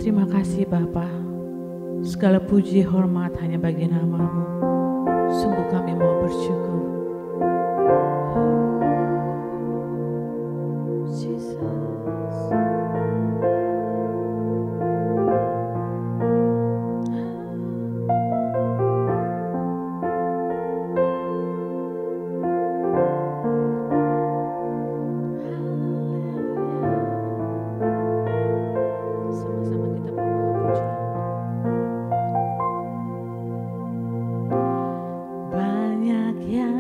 Terima kasih Bapa, segala puji hormat hanya bagi nama-Mu. Sungguh kami mau bersyukur. Banyak yang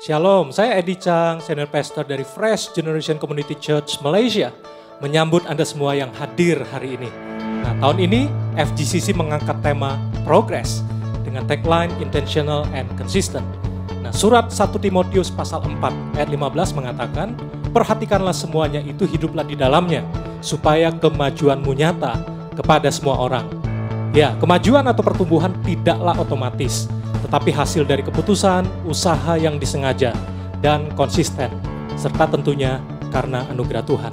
Shalom, saya Edi Chang, Senior Pastor dari Fresh Generation Community Church Malaysia. Menyambut Anda semua yang hadir hari ini. Nah, tahun ini FGCC mengangkat tema Progress dengan tagline Intentional and Consistent. Nah, surat 1 Timotius pasal 4 ayat 15 mengatakan, perhatikanlah semuanya itu, hiduplah di dalamnya, supaya kemajuanmu nyata kepada semua orang. Ya, kemajuan atau pertumbuhan tidaklah otomatis, tetapi hasil dari keputusan, usaha yang disengaja, dan konsisten, serta tentunya karena anugerah Tuhan.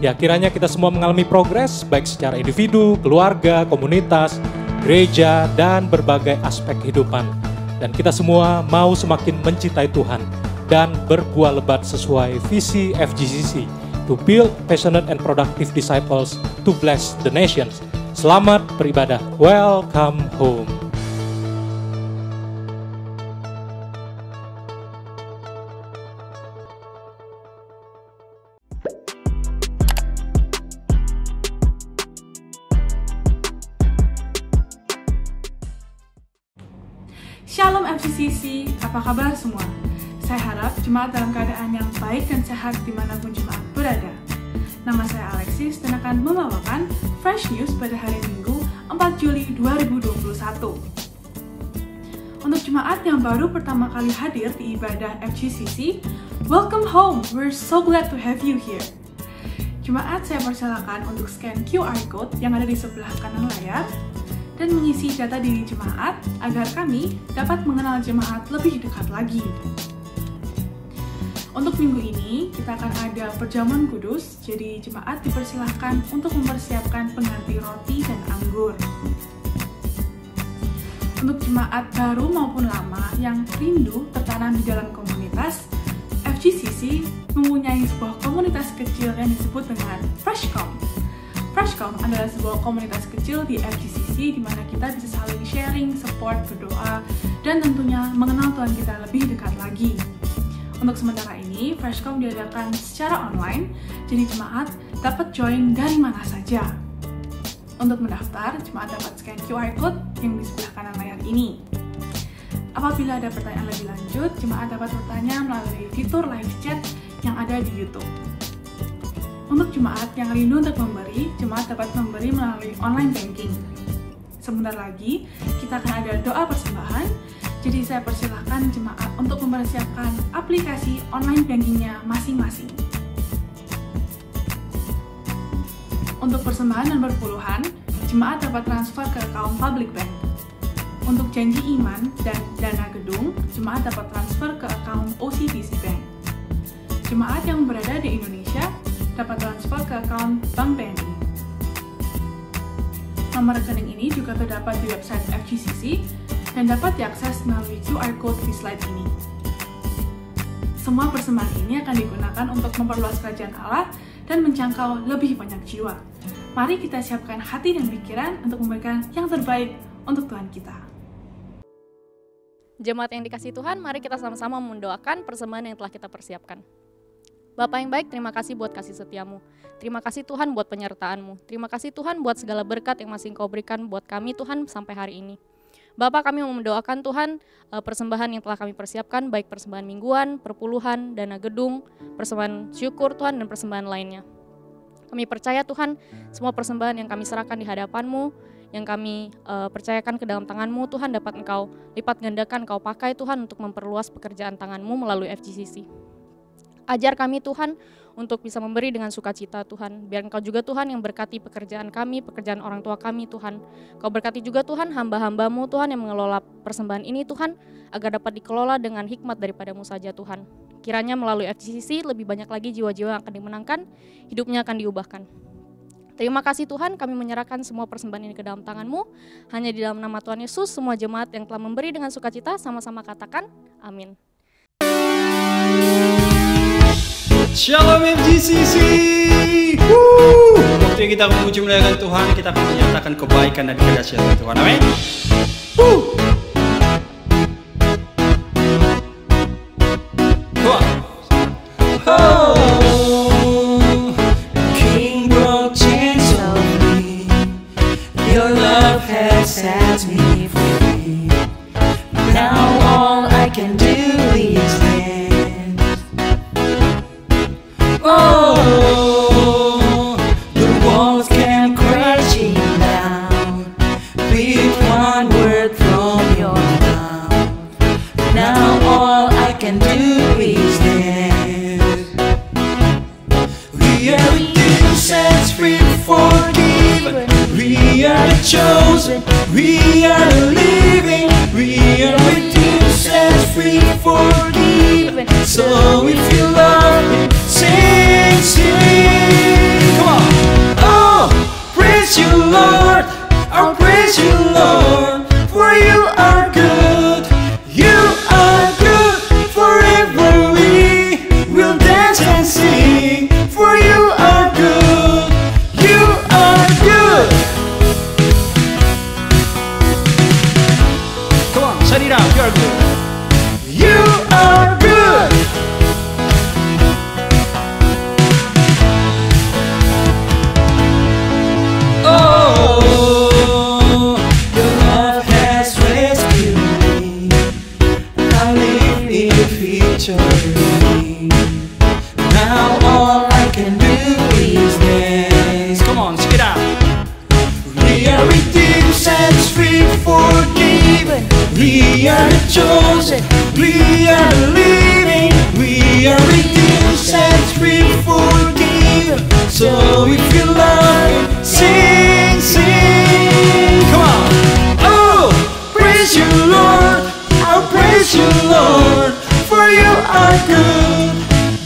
Ya, kiranya kita semua mengalami progres, baik secara individu, keluarga, komunitas, gereja, dan berbagai aspek kehidupan. Dan kita semua mau semakin mencintai Tuhan, dan berbuah lebat sesuai visi FGCC, to build passionate and productive disciples to bless the nations. Selamat beribadah. Welcome home. Shalom FGCC, apa kabar semua? Saya harap jemaat dalam keadaan yang baik dan sehat dimanapun jemaat berada. Nama saya Alexis dan akan membawakan Fresh News pada hari Minggu 4 Juli 2021. Untuk jemaat yang baru pertama kali hadir di ibadah FGCC, welcome home, we're so glad to have you here. Jemaat, saya persilakan untuk scan QR Code yang ada di sebelah kanan layar dan mengisi data diri jemaat agar kami dapat mengenal jemaat lebih dekat lagi. Untuk minggu ini, kita akan ada perjamuan kudus, jadi jemaat dipersilahkan untuk mempersiapkan pengganti roti dan anggur. Untuk jemaat baru maupun lama yang rindu tertanam di dalam komunitas, FGCC mempunyai sebuah komunitas kecil yang disebut dengan Freshcom. Freshcom adalah sebuah komunitas kecil di FGCC di mana kita bisa saling sharing, support, berdoa, dan tentunya mengenal Tuhan kita lebih dekat lagi. Untuk sementara ini, Freshcom diadakan secara online, jadi jemaat dapat join dari mana saja. Untuk mendaftar, jemaat dapat scan QR Code yang di sebelah kanan layar ini. Apabila ada pertanyaan lebih lanjut, jemaat dapat bertanya melalui fitur live chat yang ada di YouTube. Untuk jemaat yang rindu untuk memberi, jemaat dapat memberi melalui online banking. Sebentar lagi, kita akan ada doa persembahan, jadi saya persilahkan jemaat untuk mempersiapkan aplikasi online bankingnya masing-masing. Untuk persembahan dan berpuluhan, jemaat dapat transfer ke account public bank. Untuk janji iman dan dana gedung, jemaat dapat transfer ke account OCBC Bank. Jemaat yang berada di Indonesia dapat transfer ke account Bank BNI. Nomor rekening ini juga terdapat di website FGCC dan dapat diakses melalui QR Code di slide ini. Semua persembahan ini akan digunakan untuk memperluas kerajaan Allah dan menjangkau lebih banyak jiwa. Mari kita siapkan hati dan pikiran untuk memberikan yang terbaik untuk Tuhan kita. Jemaat yang dikasihi Tuhan, mari kita sama-sama mendoakan persembahan yang telah kita persiapkan. Bapa yang baik, terima kasih buat kasih setiamu. Terima kasih Tuhan buat penyertaan-Mu. Terima kasih Tuhan buat segala berkat yang masih Engkau berikan buat kami Tuhan sampai hari ini. Bapa, kami mau mendoakan Tuhan persembahan yang telah kami persiapkan, baik persembahan mingguan, perpuluhan, dana gedung, persembahan syukur Tuhan, dan persembahan lainnya. Kami percaya Tuhan, semua persembahan yang kami serahkan di hadapan-Mu, yang kami percayakan ke dalam tangan-Mu, Tuhan dapat Engkau lipat gandakan, Engkau pakai Tuhan untuk memperluas pekerjaan tangan-Mu melalui FGCC. Ajar kami Tuhan untuk bisa memberi dengan sukacita Tuhan. Biar Engkau juga Tuhan yang berkati pekerjaan kami, pekerjaan orang tua kami Tuhan. Engkau berkati juga Tuhan hamba-hamba-Mu Tuhan yang mengelola persembahan ini Tuhan, agar dapat dikelola dengan hikmat daripada-Mu saja Tuhan. Kiranya melalui FGCC lebih banyak lagi jiwa-jiwa yang akan dimenangkan, hidupnya akan diubahkan. Terima kasih Tuhan, kami menyerahkan semua persembahan ini ke dalam tangan-Mu. Hanya di dalam nama Tuhan Yesus, semua jemaat yang telah memberi dengan sukacita, sama-sama katakan, amin. Shalom FGCC. Waktu kita memuji memuliakan Tuhan, kita akan menyatakan kebaikan dan kedahsyatan Tuhan. Amin. King broke chains of me. Your love has set me free. Now all I can do is dance. Oh, the walls came crashing down with one word from your mouth. Now all I can do is dance. We are redeemed, set free, forgiven. We are the chosen. We are the living. We are redeemed, set free, forgiven. So if you love me, sing, sing. Come on. Oh, praise you, Lord. I'll praise you, Lord. For you are good. You are good. Forever we will dance and sing. For you are good. You are good. Come on, set it out. You are good. You are good. Oh, your love has rescued me. I live in victory. Now all I can do is dance. Come on, sing it out. We are redeemed, set free, forgiven. We are the chosen. We are the living. We are redeemed, set free, forgiven. So if you love it, sing, sing. Come on. Oh, praise you, Lord. I'll praise you, Lord. For you are good.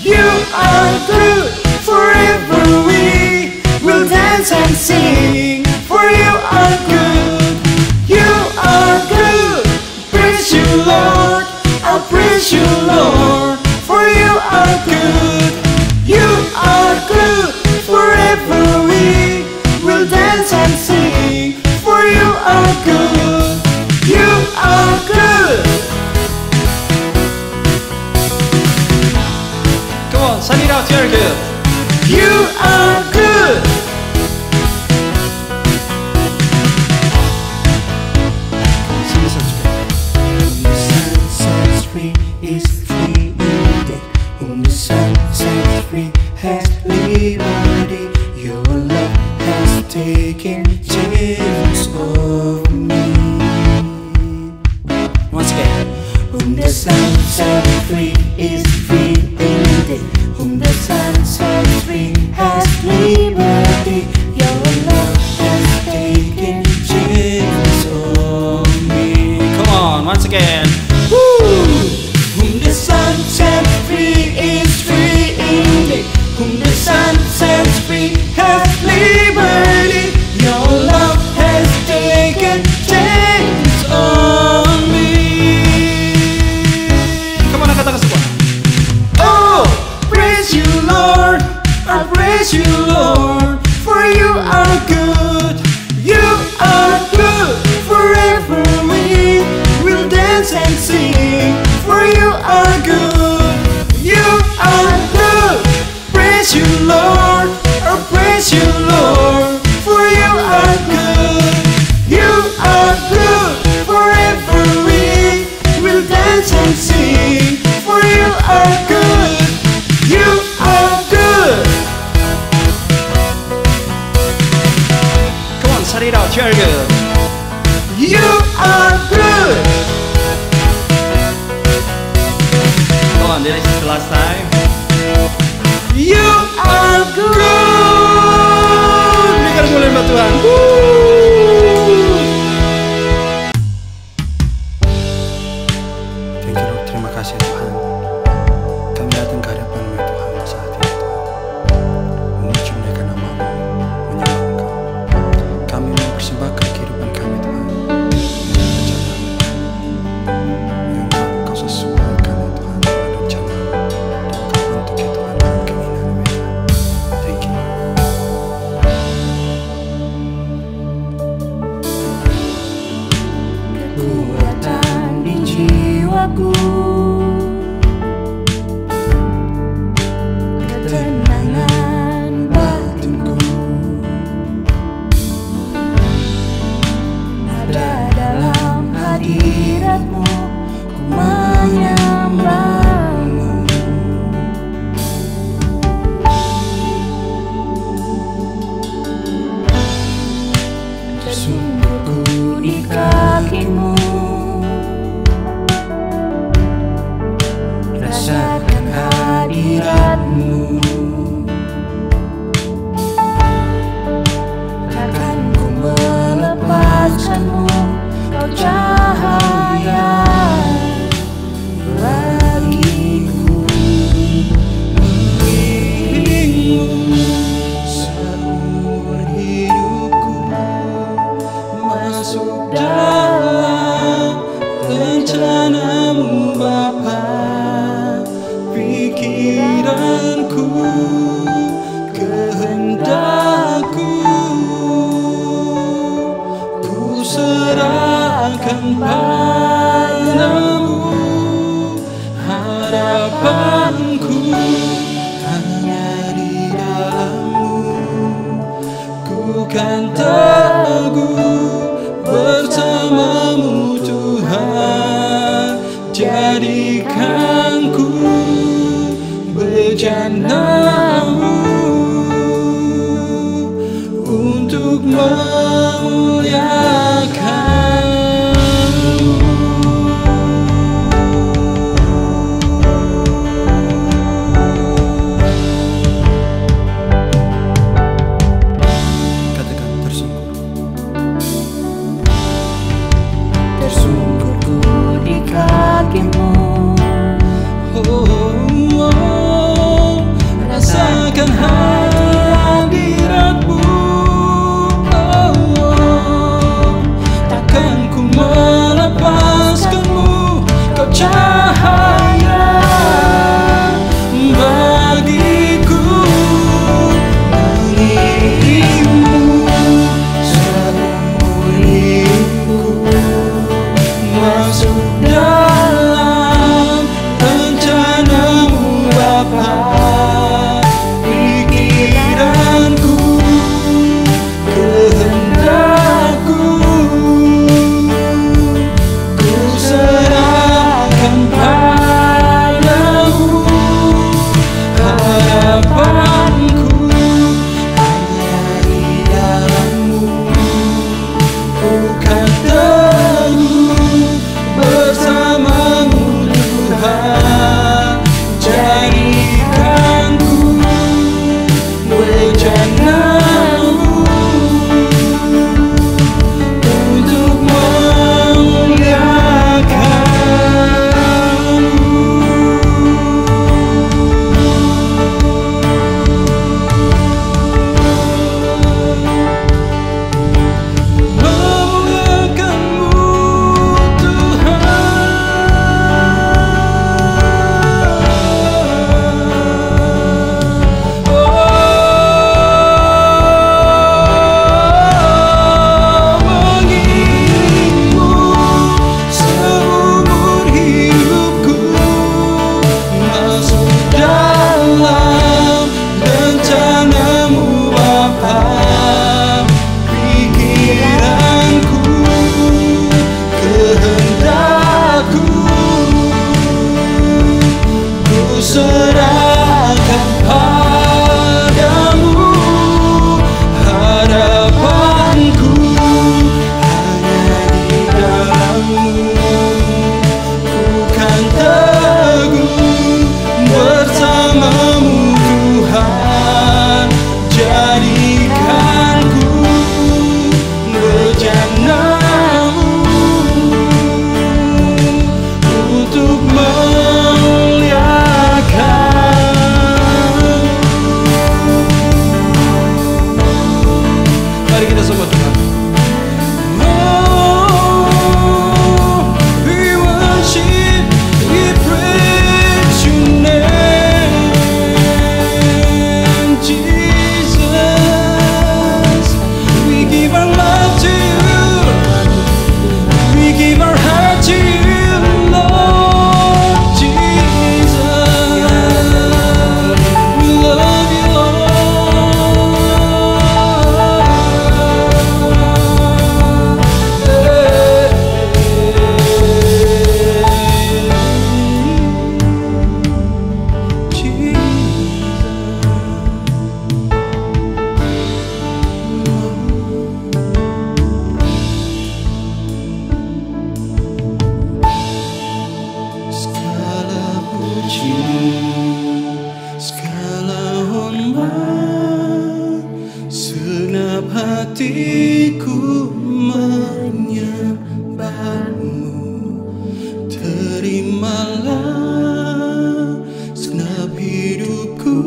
You are good. Forever we will dance and sing. For you are good. You are good. Praise you, Lord. I'll praise you, Lord. For you are good. You are good. Forever we will dance and sing. For you are good. You are good. Come on, sing it out, you're good. You are good. Sing this out together. Whom the sun sets free is free indeed. Whom the sun sets free has liberty. Your love has taken chains off me. Once again. Whom the sun sets free is free indeed. Whom the sun sets free has liberty. Your love has taken chains off me. Come on, once again. Woo! Whom the sun sets free is free indeed. Whom the sun sets free has liberty. Your love has taken chains on me. Come on, katakan semua. Oh, praise you, Lord. I praise you, Lord. For you are good. You are good. Forever we will dance and sing. For you are good. You are good. Praise you, Lord. I praise you, Lord. For you are good. You are good. Forever we will dance and sing. For you are good. You are good. Come on, shout it out. You are good. You are good. Come on, this is the last time. You are good. Berikan mulai buat Tuhan. Thank you, Lord. Terima kasih Tuhan. Kami datang ke hadapan-Mu ya Tuhan saat ini Tuhan. Memuji muliakan nama-Mu, menyembah Engkau. Kami mempersembahkan kehidupan kami Tuhan. Yang Engkau sesuaikan ya Tuhan dengan rencana-Mu. Dan Engkau bentuk ya Tuhan dengan keinginan-Mu ya Tuhan. Thank you. Kekuatan di jiwaku, ketenangan batinku ada dalam hadirat-Mu. Ku menyembah-Mu. bagimu. Rasakan hadiratmu, takkan ku melepaskanmu, kau cahaya bagiku. Mengiringmu seumur hidupku, masuk dalam rencanamu Bapa. Pikiranku, kehendakku, ku serahkan padamu. Harapanku hanya di dalam-Mu, ku kan teguh bersama-Mu Tuhan. Jadikanku bejana-Mu untuk memuliakan-Mu. Katakan tersungkur. menyembahmu. Terimalah segenap hidupku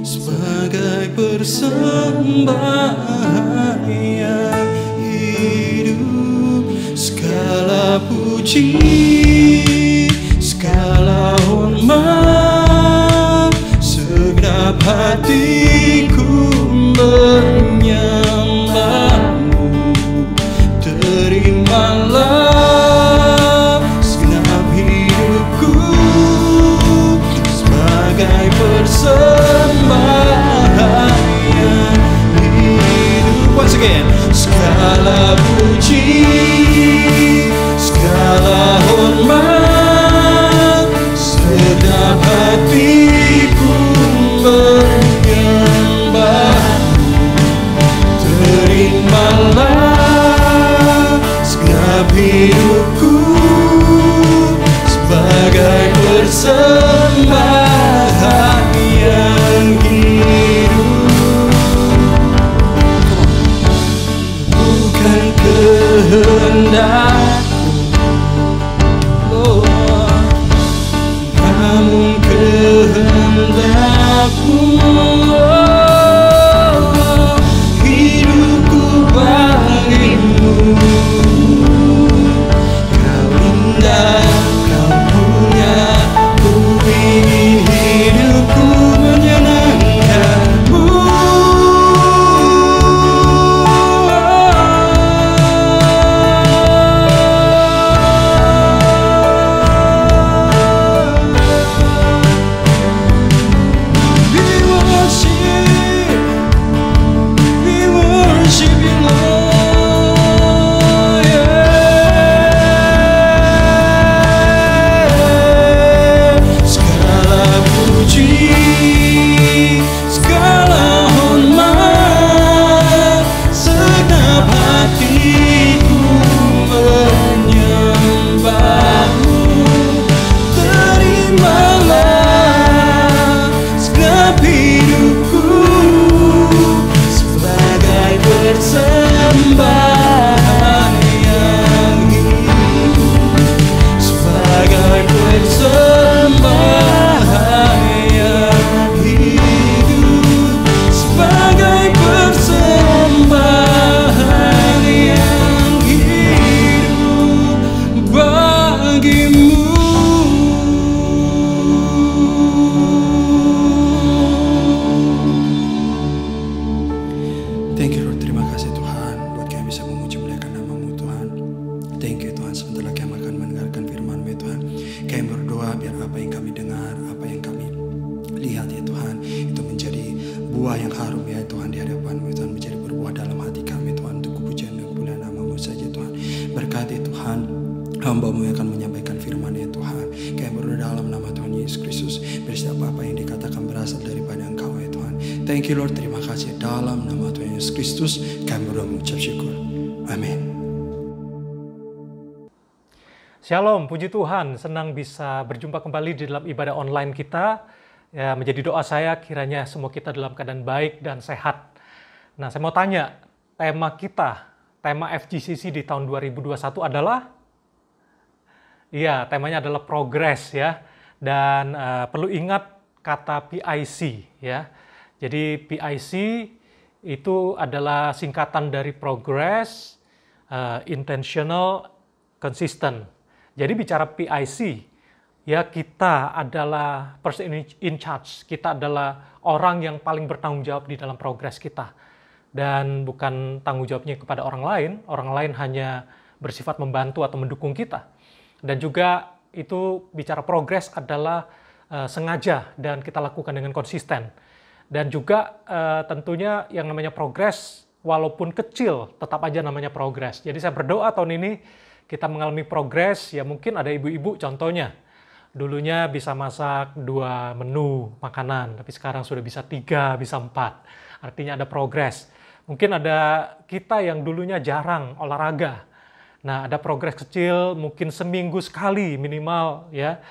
sebagai persembahan yang hidup. Segala puji, segala hormat, segenap hatiku menyembahmu. Terimalah segenap hidupku sebagai persembahan yang hidup. Once again, segala puji, segala hormat, segenap hatiku menyembahmu. Terimalah segenap hidupku sebagai persembahan yang hidup. Bukan kehendakku, namun kehendakmu. Hidupku bagimu. Kau indah, kau punya, ku ingin hidupku menyenangkanmu. We worship you, Lord, yeah. Segala puji, segala hormat, segenap hatiku menyembahmu. Terimalah segenap hidupku sebagai persembahan yang hidup. Sebagai persembahan yang hidup. Sebagai persembahan yang hidup bagimu. Thank you Lord, terima kasih Tuhan buat kami bisa memuji muliakan nama-Mu Tuhan. Thank you Tuhan, sebentar lagi kami akan mendengarkan firman-Mu ya Tuhan. Kami berdoa biar apa yang kami dengar, apa yang kami lihat ya Tuhan, itu menjadi buah yang harum ya Tuhan di hadapan-Mu Tuhan, menjadi berbuah dalam hati kami Tuhan, untuk kepujian dan kemuliaan nama-Mu saja Tuhan. Berkati Tuhan, hamba-Mu yang akan menyampaikan firman ya Tuhan. Kami berdoa dalam nama Tuhan Yesus Kristus, biar setiap apa yang dikatakan berasal daripada Engkau ya Tuhan. Thank you Lord, terima kasih dalam nama Tuhan Yesus Kristus kami berdoa mengucap syukur. Amin. Shalom, puji Tuhan, senang bisa berjumpa kembali di dalam ibadah online kita. Ya, menjadi doa saya kiranya semua kita dalam keadaan baik dan sehat. Nah, saya mau tanya, tema kita, tema FGCC di tahun 2021 adalah? Iya, temanya adalah progress ya. Dan perlu ingat kata PIC ya. Jadi PIC itu adalah singkatan dari progress, intentional, consistent. Jadi bicara PIC, ya kita adalah person in charge, kita adalah orang yang paling bertanggung jawab di dalam progres kita. Dan bukan tanggung jawabnya kepada orang lain hanya bersifat membantu atau mendukung kita. Dan juga itu bicara progres adalah sengaja dan kita lakukan dengan konsisten. Dan juga tentunya yang namanya progres, walaupun kecil, tetap aja namanya progres. Jadi saya berdoa tahun ini kita mengalami progres, ya mungkin ada ibu-ibu contohnya. Dulunya bisa masak 2 menu makanan, tapi sekarang sudah bisa 3, bisa 4. Artinya ada progres. Mungkin ada kita yang dulunya jarang olahraga. Nah, ada progres kecil, mungkin seminggu sekali minimal ya.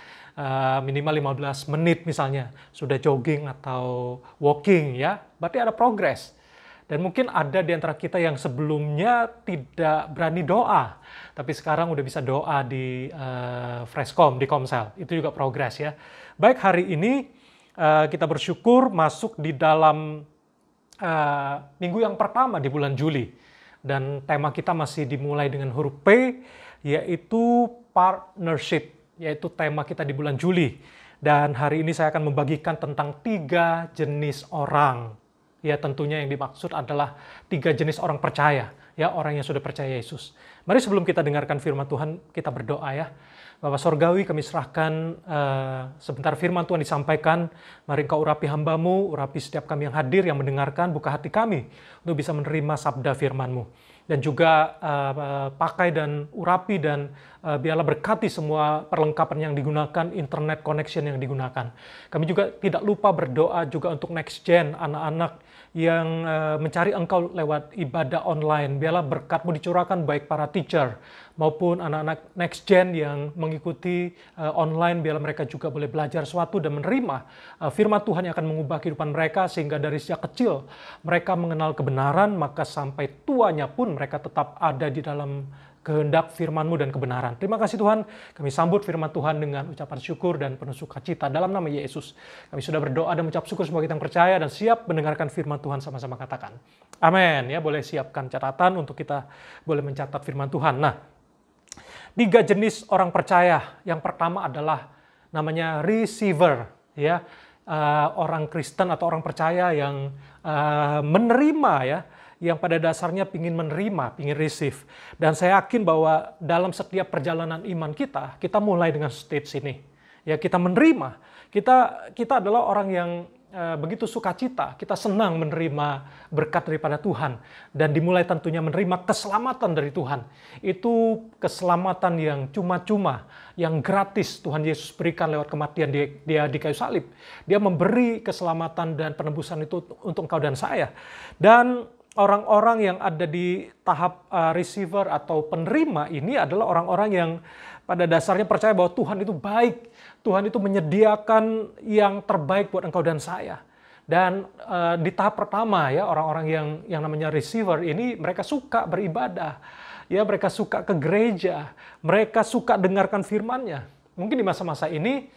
Minimal 15 menit misalnya sudah jogging atau walking ya, berarti ada progres. Dan mungkin ada di antara kita yang sebelumnya tidak berani doa, tapi sekarang udah bisa doa di Freshcom, di Komsel. Itu juga progres ya. Baik, hari ini kita bersyukur masuk di dalam minggu yang pertama di bulan Juli. Dan tema kita masih dimulai dengan huruf P, yaitu partnership, yaitu tema kita di bulan Juli. Dan hari ini saya akan membagikan tentang 3 jenis orang. Ya, tentunya yang dimaksud adalah 3 jenis orang percaya, ya, orang yang sudah percaya Yesus. Mari sebelum kita dengarkan firman Tuhan, kita berdoa ya. Bapa Sorgawi, kami serahkan sebentar firman Tuhan disampaikan. Mari Engkau urapi hamba-Mu, urapi setiap kami yang hadir, yang mendengarkan, buka hati kami untuk bisa menerima sabda firman-Mu. Dan juga pakai dan urapi dan biarlah berkati semua perlengkapan yang digunakan, internet connection yang digunakan. Kami juga tidak lupa berdoa juga untuk next gen, anak-anak yang mencari Engkau lewat ibadah online. Biarlah berkat-Mu dicurahkan baik para teacher maupun anak-anak next gen yang mengikuti online. Biarlah mereka juga boleh belajar sesuatu dan menerima firman Tuhan yang akan mengubah kehidupan mereka, sehingga dari sejak kecil mereka mengenal kebenaran, maka sampai tuanya pun mereka tetap ada di dalam kehendak firman-Mu dan kebenaran. Terima kasih Tuhan, kami sambut firman Tuhan dengan ucapan syukur dan penuh sukacita dalam nama Yesus. Kami sudah berdoa dan mengucap syukur, semoga kita percaya dan siap mendengarkan firman Tuhan, sama-sama katakan. Amin. Ya, boleh siapkan catatan untuk kita boleh mencatat firman Tuhan. Nah, 3 jenis orang percaya. Yang pertama adalah namanya receiver, ya. Orang Kristen atau orang percaya yang menerima, ya, yang pada dasarnya ingin menerima, ingin receive. Dan saya yakin bahwa dalam setiap perjalanan iman kita mulai dengan stage ini. Ya, kita menerima. Kita adalah orang yang begitu sukacita, kita senang menerima berkat daripada Tuhan. Dan dimulai tentunya menerima keselamatan dari Tuhan. Itu keselamatan yang cuma-cuma, yang gratis Tuhan Yesus berikan lewat kematian dia di kayu salib. Dia memberi keselamatan dan penebusan itu untuk engkau dan saya. Dan orang-orang yang ada di tahap receiver atau penerima ini adalah orang-orang yang pada dasarnya percaya bahwa Tuhan itu baik. Tuhan itu menyediakan yang terbaik buat engkau dan saya. Dan di tahap pertama, ya, orang-orang yang namanya receiver ini mereka suka beribadah. Ya, mereka suka ke gereja. Mereka suka dengarkan firman-Nya. Mungkin di masa-masa ini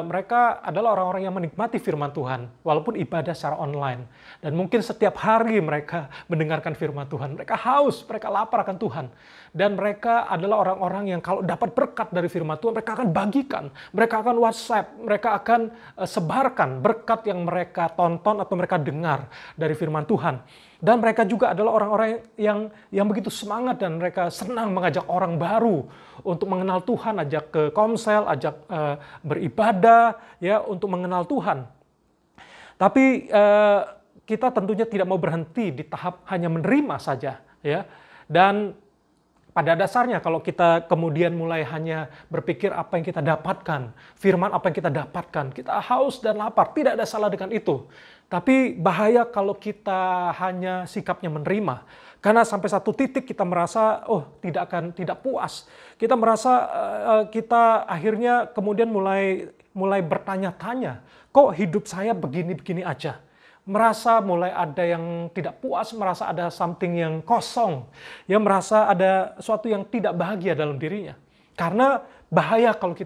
mereka adalah orang-orang yang menikmati firman Tuhan, walaupun ibadah secara online. Dan mungkin setiap hari mereka mendengarkan firman Tuhan. Mereka haus, mereka lapar akan Tuhan. Dan mereka adalah orang-orang yang kalau dapat berkat dari firman Tuhan, mereka akan bagikan. Mereka akan WhatsApp, mereka akan sebarkan berkat yang mereka tonton atau mereka dengar dari firman Tuhan. Dan mereka juga adalah orang-orang yang begitu semangat dan mereka senang mengajak orang baru untuk mengenal Tuhan, ajak ke Komsel, ajak beribadah, ya, untuk mengenal Tuhan. Tapi kita tentunya tidak mau berhenti di tahap hanya menerima saja, ya. Dan pada dasarnya kalau kita kemudian mulai hanya berpikir apa yang kita dapatkan, firman apa yang kita dapatkan, kita haus dan lapar, tidak ada salah dengan itu. Tapi bahaya kalau kita hanya sikapnya menerima. Karena sampai satu titik kita merasa, tidak puas. Kita merasa kita akhirnya kemudian mulai bertanya-tanya, kok hidup saya begini-begini aja? Merasa mulai ada yang tidak puas, merasa ada something yang kosong. Ya, merasa ada sesuatu yang tidak bahagia dalam dirinya. Karena bahaya kalau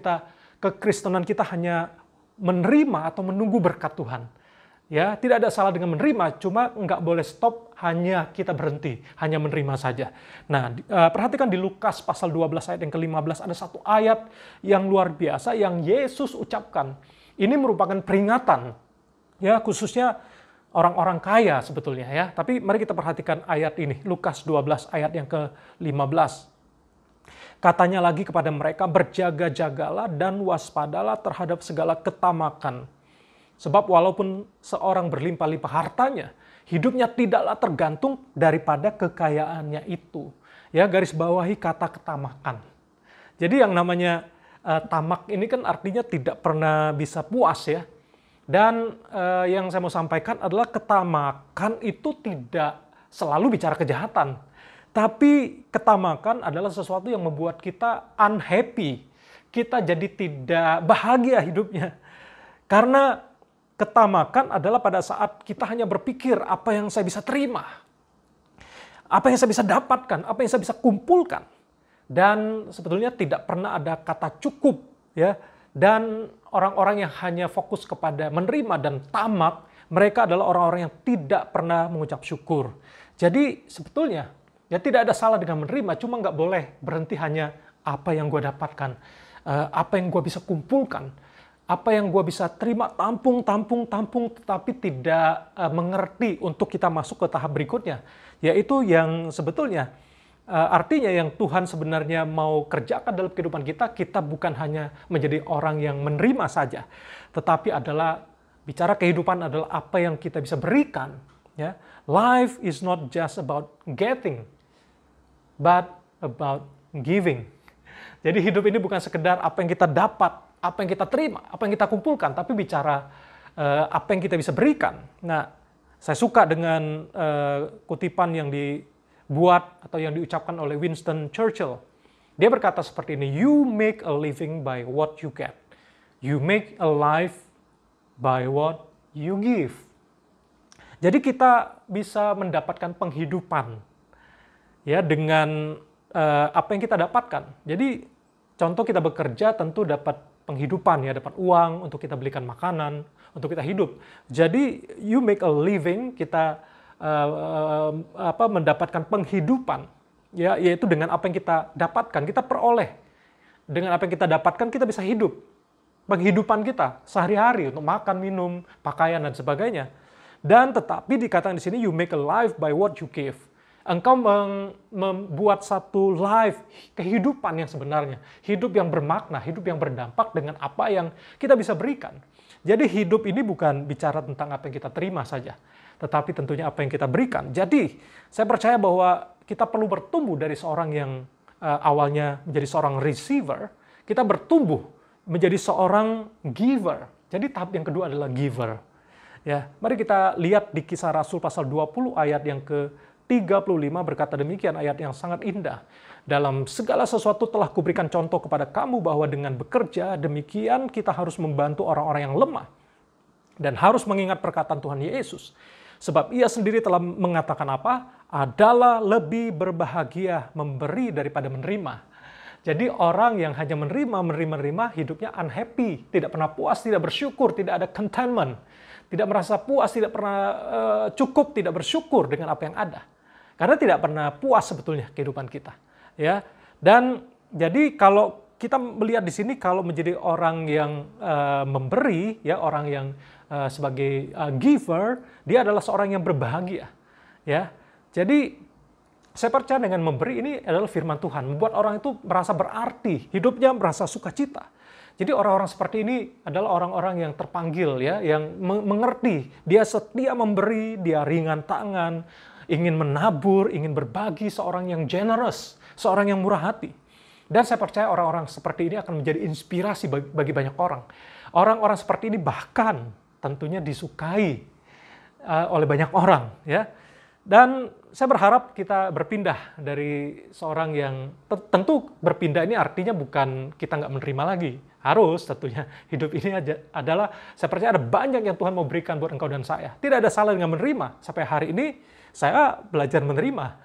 kekristenan kita hanya menerima atau menunggu berkat Tuhan. Ya, tidak ada salah dengan menerima, cuma nggak boleh stop hanya kita berhenti, hanya menerima saja. Nah, perhatikan di Lukas pasal 12 ayat yang ke-15 ada satu ayat yang luar biasa yang Yesus ucapkan. Ini merupakan peringatan, ya, khususnya orang-orang kaya sebetulnya, ya. Tapi mari kita perhatikan ayat ini, Lukas 12 ayat yang ke-15. Katanya lagi kepada mereka, berjaga-jagalah dan waspadalah terhadap segala ketamakan. Sebab walaupun seorang berlimpah-limpah hartanya, hidupnya tidaklah tergantung daripada kekayaannya itu. Ya, garis bawahi kata ketamakan. Jadi yang namanya tamak ini kan artinya tidak pernah bisa puas, ya. Dan yang saya mau sampaikan adalah ketamakan itu tidak selalu bicara kejahatan. Tapi ketamakan adalah sesuatu yang membuat kita unhappy. Kita jadi tidak bahagia hidupnya. Karena ketamakan adalah pada saat kita hanya berpikir apa yang saya bisa terima, apa yang saya bisa dapatkan, apa yang saya bisa kumpulkan. Dan sebetulnya tidak pernah ada kata cukup, ya. Dan orang-orang yang hanya fokus kepada menerima dan tamak, mereka adalah orang-orang yang tidak pernah mengucap syukur. Jadi sebetulnya ya tidak ada salah dengan menerima, cuma nggak boleh berhenti hanya apa yang gue dapatkan, apa yang gue bisa kumpulkan, apa yang gue bisa terima, tampung, tetapi tidak mengerti untuk kita masuk ke tahap berikutnya. Yaitu yang sebetulnya artinya yang Tuhan sebenarnya mau kerjakan dalam kehidupan kita, kita bukan hanya menjadi orang yang menerima saja, tetapi adalah bicara kehidupan adalah apa yang kita bisa berikan. Ya. Life is not just about getting, but about giving. Jadi hidup ini bukan sekedar apa yang kita dapat, apa yang kita terima, apa yang kita kumpulkan, tapi bicara apa yang kita bisa berikan. Nah, saya suka dengan kutipan yang dibuat atau yang diucapkan oleh Winston Churchill. Dia berkata seperti ini, "You make a living by what you get. You make a life by what you give." Jadi kita bisa mendapatkan penghidupan ya dengan apa yang kita dapatkan. Jadi contoh kita bekerja tentu dapat penghidupan ya, dapat uang untuk kita belikan makanan, untuk kita hidup. Jadi you make a living, kita mendapatkan penghidupan ya, yaitu dengan apa yang kita dapatkan, kita peroleh. Dengan apa yang kita dapatkan kita bisa hidup. Penghidupan kita sehari-hari untuk makan, minum, pakaian dan sebagainya. Dan tetapi dikatakan di sini you make a life by what you give. Engkau membuat satu life, kehidupan yang sebenarnya. Hidup yang bermakna, hidup yang berdampak dengan apa yang kita bisa berikan. Jadi hidup ini bukan bicara tentang apa yang kita terima saja, tetapi tentunya apa yang kita berikan. Jadi saya percaya bahwa kita perlu bertumbuh dari seorang yang awalnya menjadi seorang receiver, kita bertumbuh menjadi seorang giver. Jadi tahap yang kedua adalah giver. Ya, mari kita lihat di Kisah Rasul pasal 20 ayat yang ke-35 berkata demikian, ayat yang sangat indah. Dalam segala sesuatu telah kuberikan contoh kepada kamu bahwa dengan bekerja demikian kita harus membantu orang-orang yang lemah dan harus mengingat perkataan Tuhan Yesus. Sebab ia sendiri telah mengatakan apa? Adalah lebih berbahagia memberi daripada menerima. Jadi orang yang hanya menerima, hidupnya unhappy, tidak pernah puas, tidak bersyukur, tidak ada contentment. Tidak merasa puas, tidak pernah cukup, tidak bersyukur dengan apa yang ada. Karena tidak pernah puas sebetulnya kehidupan kita. Ya. Dan jadi kalau kita melihat di sini, kalau menjadi orang yang memberi, ya, orang yang sebagai giver, dia adalah seorang yang berbahagia. Ya. Jadi saya percaya dengan memberi ini adalah firman Tuhan, membuat orang itu merasa berarti, hidupnya merasa sukacita. Jadi orang-orang seperti ini adalah orang-orang yang terpanggil ya, yang mengerti, dia setia memberi, dia ringan tangan, ingin menabur, ingin berbagi, seorang yang generous, seorang yang murah hati. Dan saya percaya orang-orang seperti ini akan menjadi inspirasi bagi banyak orang. Orang-orang seperti ini bahkan tentunya disukai oleh banyak orang ya. Dan saya berharap kita berpindah dari seorang yang tentu berpindah ini artinya bukan kita nggak menerima lagi. Harus tentunya hidup ini adalah, saya percaya ada banyak yang Tuhan mau berikan buat engkau dan saya. Tidak ada salah dengan menerima. Sampai hari ini saya belajar menerima.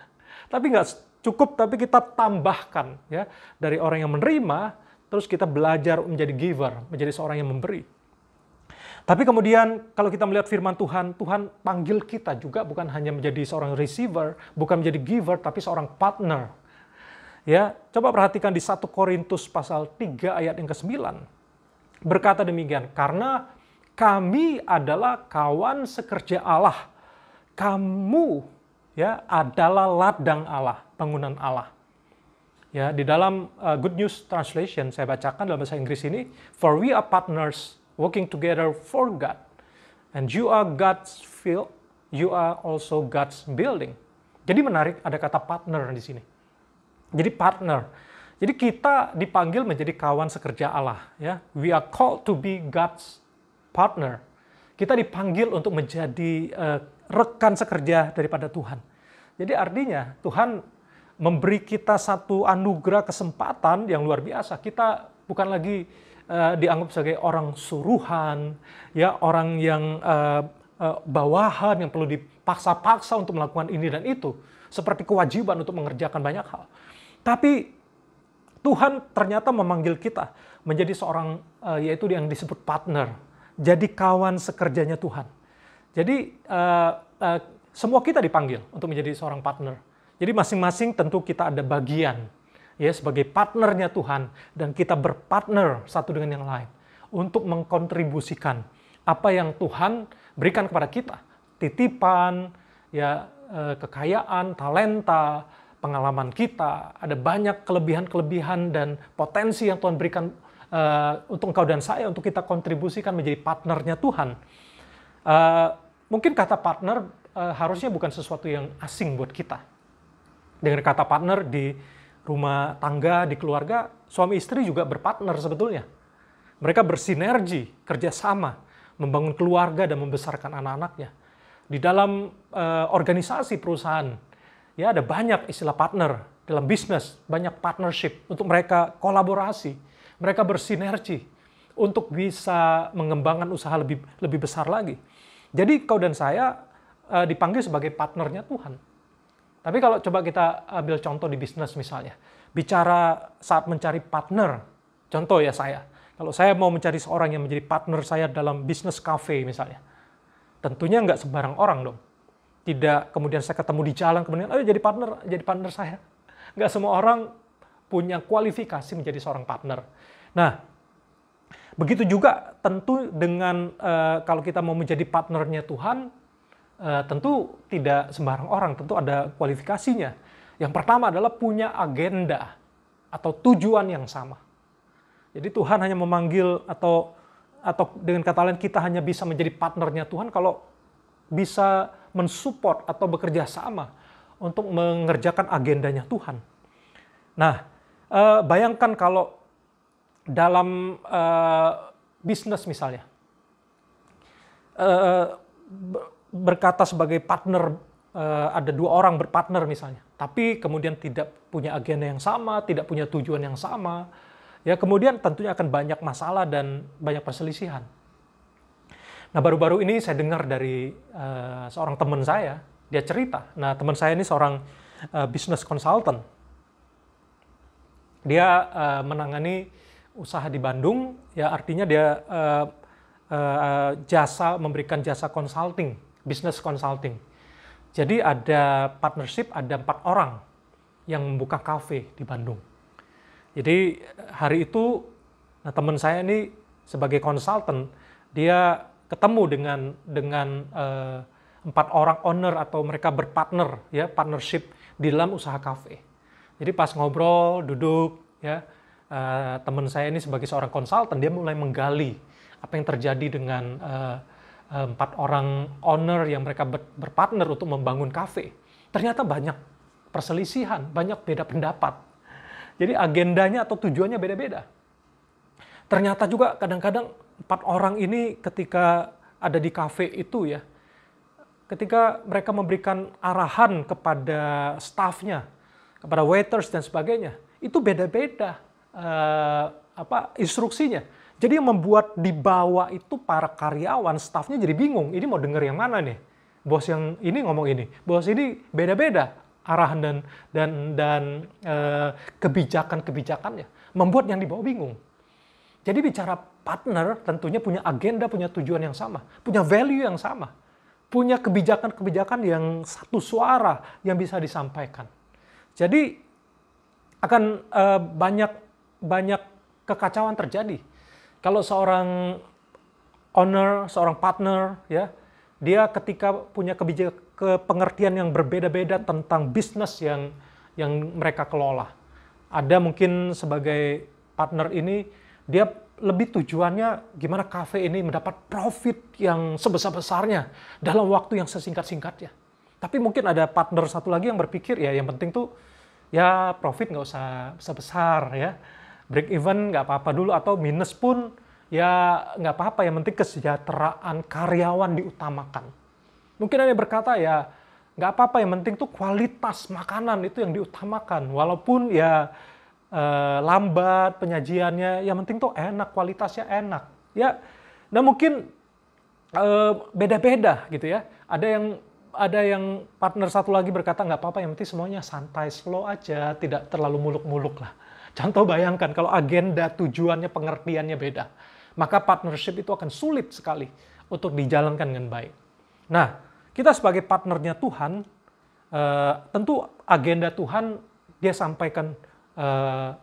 Tapi nggak cukup, tapi kita tambahkan ya, dari orang yang menerima, terus kita belajar menjadi giver, menjadi seorang yang memberi. Tapi kemudian kalau kita melihat firman Tuhan, Tuhan panggil kita juga bukan hanya menjadi seorang receiver, bukan menjadi giver, tapi seorang partner. Ya, coba perhatikan di 1 Korintus pasal 3 ayat yang ke-9. Berkata demikian, karena kami adalah kawan sekerja Allah. Kamu ya adalah ladang Allah, bangunan Allah. Ya, di dalam Good News Translation saya bacakan dalam bahasa Inggris ini, for we are partners working together for God. And you are God's field, you are also God's building. Jadi menarik ada kata partner di sini. Jadi partner. Jadi kita dipanggil menjadi kawan sekerja Allah. Ya, we are called to be God's partner. Kita dipanggil untuk menjadi rekan sekerja daripada Tuhan. Jadi artinya Tuhan memberi kita satu anugerah kesempatan yang luar biasa. Kita bukan lagi dianggap sebagai orang suruhan, ya orang yang bawahan yang perlu dipaksa-paksa untuk melakukan ini dan itu, seperti kewajiban untuk mengerjakan banyak hal. Tapi Tuhan ternyata memanggil kita menjadi seorang yaitu yang disebut partner, jadi kawan sekerjanya Tuhan. Jadi semua kita dipanggil untuk menjadi seorang partner. Jadi masing-masing tentu kita ada bagian ya sebagai partnernya Tuhan, dan kita berpartner satu dengan yang lain untuk mengkontribusikan apa yang Tuhan berikan kepada kita, titipan, ya kekayaan, talenta, pengalaman kita, ada banyak kelebihan-kelebihan dan potensi yang Tuhan berikan untuk engkau dan saya untuk kita kontribusikan menjadi partnernya Tuhan. Mungkin kata partner harusnya bukan sesuatu yang asing buat kita. Dengan kata partner di rumah tangga, di keluarga, suami istri juga berpartner sebetulnya. Mereka bersinergi, kerjasama, membangun keluarga dan membesarkan anak-anaknya. Di dalam organisasi perusahaan, ya ada banyak istilah partner. Dalam bisnis, banyak partnership untuk mereka kolaborasi. Mereka bersinergi untuk bisa mengembangkan usaha lebih besar lagi. Jadi kau dan saya dipanggil sebagai partnernya Tuhan. Tapi kalau coba kita ambil contoh di bisnis misalnya, bicara saat mencari partner, contoh ya saya, kalau saya mau mencari seorang yang menjadi partner saya dalam bisnis cafe misalnya, tentunya nggak sembarang orang dong. Tidak kemudian saya ketemu di jalan, kemudian ayo jadi partner saya. Nggak semua orang punya kualifikasi menjadi seorang partner. Nah, begitu juga tentu dengan kalau kita mau menjadi partnernya Tuhan, tentu tidak sembarang orang, tentu ada kualifikasinya. Yang pertama adalah punya agenda atau tujuan yang sama. Jadi Tuhan hanya memanggil atau dengan kata lain kita hanya bisa menjadi partnernya Tuhan kalau bisa mensupport atau bekerja sama untuk mengerjakan agendanya Tuhan. Nah, bayangkan kalau dalam bisnis misalnya, berkata sebagai partner, ada dua orang berpartner misalnya, tapi kemudian tidak punya agenda yang sama, tidak punya tujuan yang sama, ya kemudian tentunya akan banyak masalah dan banyak perselisihan. Nah baru-baru ini saya dengar dari seorang teman saya, dia cerita, nah teman saya ini seorang business consultant, dia menangani usaha di Bandung, ya artinya dia memberikan jasa consulting, business consulting. Jadi ada partnership, ada 4 orang yang membuka kafe di Bandung. Jadi hari itu, nah teman saya ini sebagai konsultan, dia ketemu dengan 4 orang owner atau mereka berpartner, ya partnership di dalam usaha kafe. Jadi pas ngobrol, duduk, ya teman saya ini sebagai seorang konsultan, dia mulai menggali apa yang terjadi dengan 4 orang owner yang mereka berpartner untuk membangun kafe. Ternyata banyak perselisihan, banyak beda pendapat. Jadi agendanya atau tujuannya beda-beda. Ternyata juga kadang-kadang 4 orang ini ketika ada di kafe itu ya, ketika mereka memberikan arahan kepada staffnya, kepada waiters dan sebagainya, itu beda-beda instruksinya. Jadi yang membuat di bawah itu para karyawan, staffnya jadi bingung. Ini mau denger yang mana nih? Bos yang ini ngomong ini, bos ini beda-beda arahan dan kebijakan-kebijakannya. Membuat yang di bawah bingung. Jadi bicara partner tentunya punya agenda, punya tujuan yang sama, punya value yang sama, punya kebijakan-kebijakan yang satu suara yang bisa disampaikan. Jadi akan banyak kekacauan terjadi. Kalau seorang owner, seorang partner, ya, dia ketika punya pengertian yang berbeda-beda tentang bisnis yang mereka kelola. Ada mungkin sebagai partner ini, dia lebih tujuannya gimana kafe ini mendapat profit yang sebesar-besarnya dalam waktu yang sesingkat-singkatnya. Tapi mungkin ada partner satu lagi yang berpikir, ya yang penting tuh, ya profit nggak usah besar-besar, ya. Break even nggak apa-apa dulu, atau minus pun ya nggak apa-apa, yang penting kesejahteraan karyawan diutamakan. Mungkin ada yang berkata ya nggak apa-apa, yang penting tuh kualitas makanan itu yang diutamakan, walaupun ya lambat penyajiannya, yang penting tuh enak, kualitasnya enak. Ya, nah mungkin beda-beda gitu ya. Ada yang partner satu lagi berkata nggak apa-apa, yang penting semuanya santai, slow aja, tidak terlalu muluk-muluk lah. Contoh bayangkan kalau agenda, tujuannya, pengertiannya beda, maka partnership itu akan sulit sekali untuk dijalankan dengan baik. Nah, kita sebagai partnernya Tuhan, tentu agenda Tuhan dia sampaikan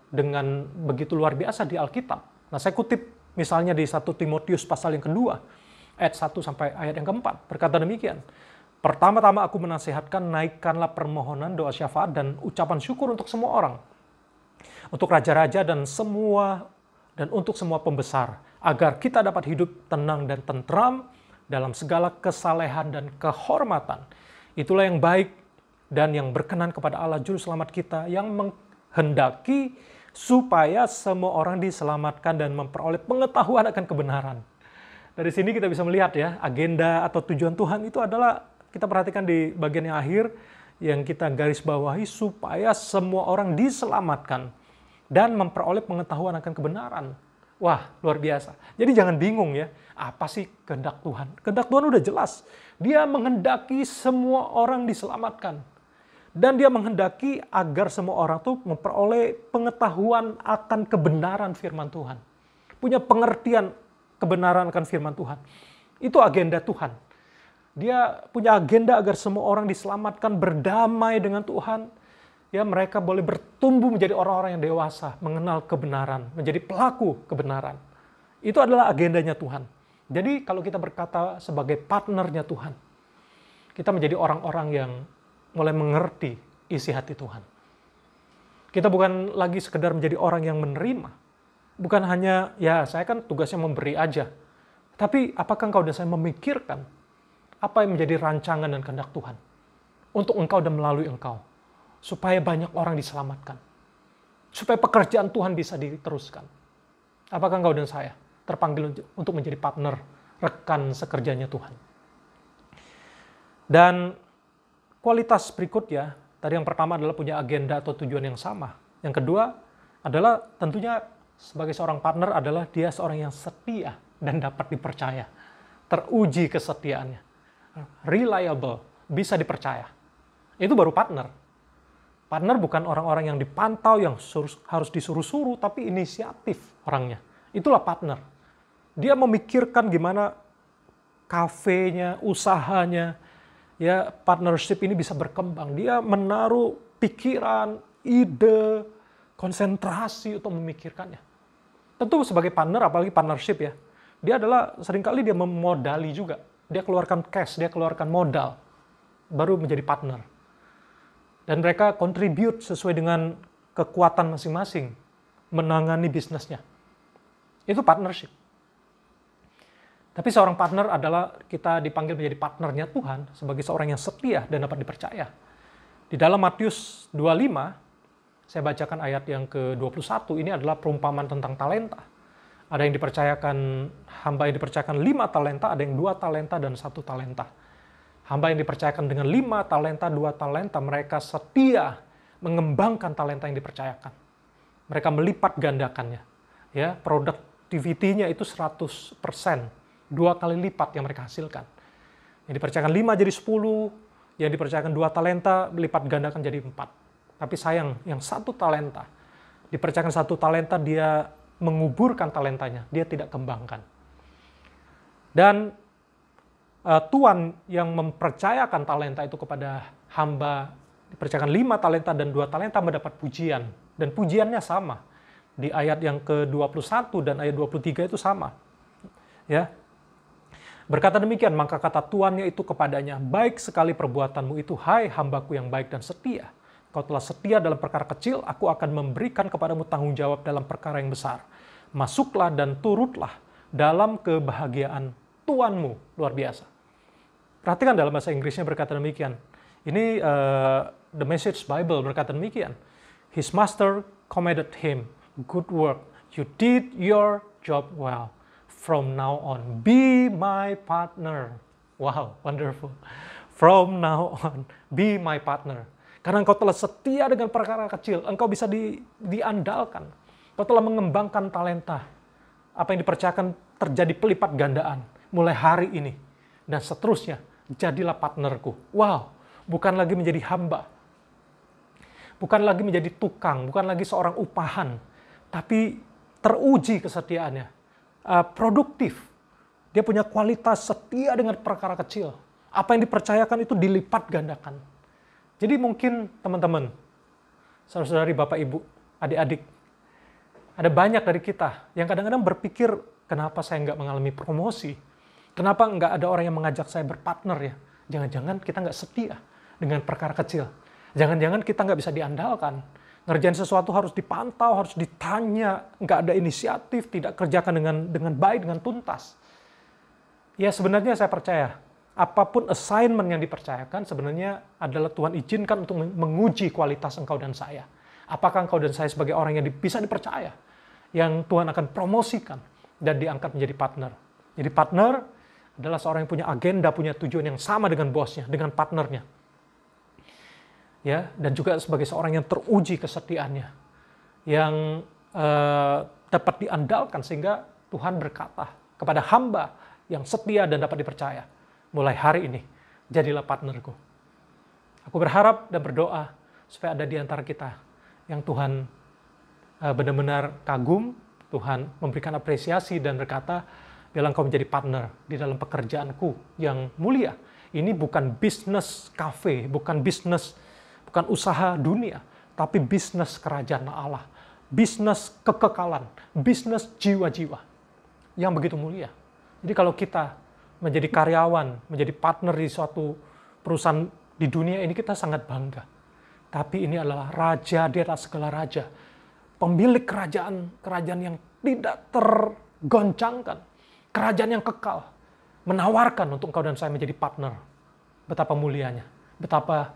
dengan begitu luar biasa di Alkitab. Nah, saya kutip misalnya di 1 Timotius pasal yang kedua, ayat 1 sampai ayat yang keempat, berkata demikian. Pertama-tama aku menasihatkan, naikkanlah permohonan, doa syafaat, dan ucapan syukur untuk semua orang. Untuk raja-raja dan untuk semua pembesar, agar kita dapat hidup tenang dan tentram dalam segala kesalehan dan kehormatan. Itulah yang baik dan yang berkenan kepada Allah Juru Selamat kita, yang menghendaki supaya semua orang diselamatkan dan memperoleh pengetahuan akan kebenaran. Dari sini kita bisa melihat ya, agenda atau tujuan Tuhan itu adalah, kita perhatikan di bagian yang akhir, yang kita garis bawahi, supaya semua orang diselamatkan dan memperoleh pengetahuan akan kebenaran. Wah, luar biasa. Jadi jangan bingung ya, apa sih kehendak Tuhan? Kehendak Tuhan udah jelas. Dia menghendaki semua orang diselamatkan. Dan dia menghendaki agar semua orang tuh memperoleh pengetahuan akan kebenaran firman Tuhan. Punya pengertian kebenaran akan firman Tuhan. Itu agenda Tuhan. Dia punya agenda agar semua orang diselamatkan, berdamai dengan Tuhan. Ya, mereka boleh bertumbuh menjadi orang-orang yang dewasa, mengenal kebenaran, menjadi pelaku kebenaran. Itu adalah agendanya Tuhan. Jadi kalau kita berkata sebagai partnernya Tuhan, kita menjadi orang-orang yang mulai mengerti isi hati Tuhan. Kita bukan lagi sekedar menjadi orang yang menerima. Bukan hanya, ya saya kan tugasnya memberi aja. Tapi apakah engkau dan saya memikirkan apa yang menjadi rancangan dan kehendak Tuhan untuk engkau dan melalui engkau, supaya banyak orang diselamatkan, supaya pekerjaan Tuhan bisa diteruskan. Apakah engkau dan saya terpanggil untuk menjadi partner, rekan sekerjanya Tuhan? Dan kualitas berikutnya, tadi yang pertama adalah punya agenda atau tujuan yang sama. Yang kedua adalah tentunya sebagai seorang partner adalah dia seorang yang setia dan dapat dipercaya. Teruji kesetiaannya. Reliable, bisa dipercaya. Itu baru partner. Partner bukan orang-orang yang dipantau, yang harus disuruh-suruh, tapi inisiatif orangnya. Itulah partner. Dia memikirkan gimana kafenya, usahanya, ya partnership ini bisa berkembang. Dia menaruh pikiran, ide, konsentrasi untuk memikirkannya. Tentu sebagai partner, apalagi partnership ya, dia adalah seringkali dia memodali juga. Dia keluarkan cash, dia keluarkan modal, baru menjadi partner. Dan mereka contribute sesuai dengan kekuatan masing-masing, menangani bisnisnya. Itu partnership. Tapi seorang partner adalah kita dipanggil menjadi partnernya Tuhan sebagai seorang yang setia dan dapat dipercaya. Di dalam Matius 25, saya bacakan ayat yang ke-21, ini adalah perumpamaan tentang talenta. Ada yang dipercayakan, hamba yang dipercayakan 5 talenta, ada yang 2 talenta dan 1 talenta. Hamba yang dipercayakan dengan 5 talenta, 2 talenta, mereka setia mengembangkan talenta yang dipercayakan. Mereka melipat gandakannya. Ya, productivity-nya itu 100%, 2 kali lipat yang mereka hasilkan. Yang dipercayakan 5 jadi 10, yang dipercayakan 2 talenta, melipat gandakan jadi 4. Tapi sayang, yang 1 talenta, dipercayakan 1 talenta, dia menguburkan talentanya, dia tidak kembangkan. Dan Tuhan yang mempercayakan talenta itu kepada hamba, dipercayakan 5 talenta dan 2 talenta mendapat pujian. Dan pujiannya sama. Di ayat yang ke-21 dan ayat 23 itu sama. Ya. Berkata demikian, maka kata tuannya itu kepadanya, baik sekali perbuatanmu itu, hai hambaku yang baik dan setia. Kau telah setia dalam perkara kecil, aku akan memberikan kepadamu tanggung jawab dalam perkara yang besar. Masuklah dan turutlah dalam kebahagiaan Tuanmu. Luar biasa. Perhatikan dalam bahasa Inggrisnya berkata demikian. Ini The Message Bible berkata demikian. His master commended him, good work, you did your job well. From now on, be my partner. Wow, wonderful. From now on, be my partner. Karena engkau telah setia dengan perkara kecil, engkau bisa diandalkan. Engkau telah mengembangkan talenta. Apa yang dipercayakan terjadi pelipat gandaan mulai hari ini. Dan seterusnya, jadilah partnerku. Wow, bukan lagi menjadi hamba. Bukan lagi menjadi tukang, bukan lagi seorang upahan. Tapi teruji kesetiaannya. Produktif. Dia punya kualitas setia dengan perkara kecil. Apa yang dipercayakan itu dilipat gandakan. Jadi mungkin teman-teman, saudara-saudari, bapak, ibu, adik-adik, ada banyak dari kita yang kadang-kadang berpikir, kenapa saya nggak mengalami promosi? Kenapa nggak ada orang yang mengajak saya berpartner ya? Jangan-jangan kita nggak setia dengan perkara kecil. Jangan-jangan kita nggak bisa diandalkan. Ngerjain sesuatu harus dipantau, harus ditanya, nggak ada inisiatif, tidak kerjakan dengan baik, dengan tuntas. Ya sebenarnya saya percaya, apapun assignment yang dipercayakan sebenarnya adalah Tuhan izinkan untuk menguji kualitas engkau dan saya. Apakah engkau dan saya sebagai orang yang bisa dipercaya, yang Tuhan akan promosikan dan diangkat menjadi partner. Jadi partner adalah seorang yang punya agenda, punya tujuan yang sama dengan bosnya, dengan partnernya. Ya, dan juga sebagai seorang yang teruji kesetiaannya, yang dapat diandalkan sehingga Tuhan berkata kepada hamba yang setia dan dapat dipercaya, mulai hari ini, jadilah partnerku. Aku berharap dan berdoa supaya ada di antara kita yang Tuhan benar-benar kagum, Tuhan memberikan apresiasi dan berkata, biarlah engkau menjadi partner di dalam pekerjaanku yang mulia. Ini bukan bisnis kafe, bukan usaha dunia, tapi bisnis kerajaan Allah, bisnis kekekalan, bisnis jiwa-jiwa yang begitu mulia. Jadi kalau kita menjadi karyawan, menjadi partner di suatu perusahaan di dunia ini, kita sangat bangga. Tapi ini adalah raja di atas segala raja. Pemilik kerajaan yang tidak tergoncangkan. Kerajaan yang kekal. Menawarkan untuk engkau dan saya menjadi partner. Betapa mulianya. Betapa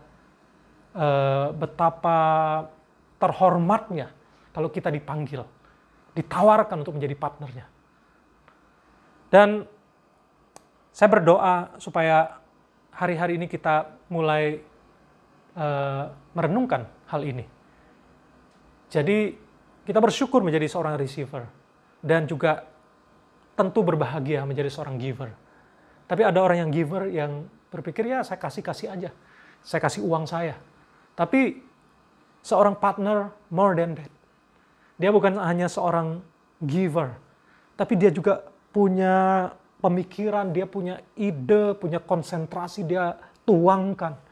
terhormatnya kalau kita dipanggil. Ditawarkan untuk menjadi partnernya. Dan saya berdoa supaya hari-hari ini kita mulai merenungkan hal ini. Jadi kita bersyukur menjadi seorang receiver dan juga tentu berbahagia menjadi seorang giver. Tapi ada orang yang giver yang berpikir, ya saya kasih aja. Saya kasih uang saya. Tapi seorang partner more than that. Dia bukan hanya seorang giver, tapi dia juga punya pemikiran, dia punya ide, punya konsentrasi, dia tuangkan.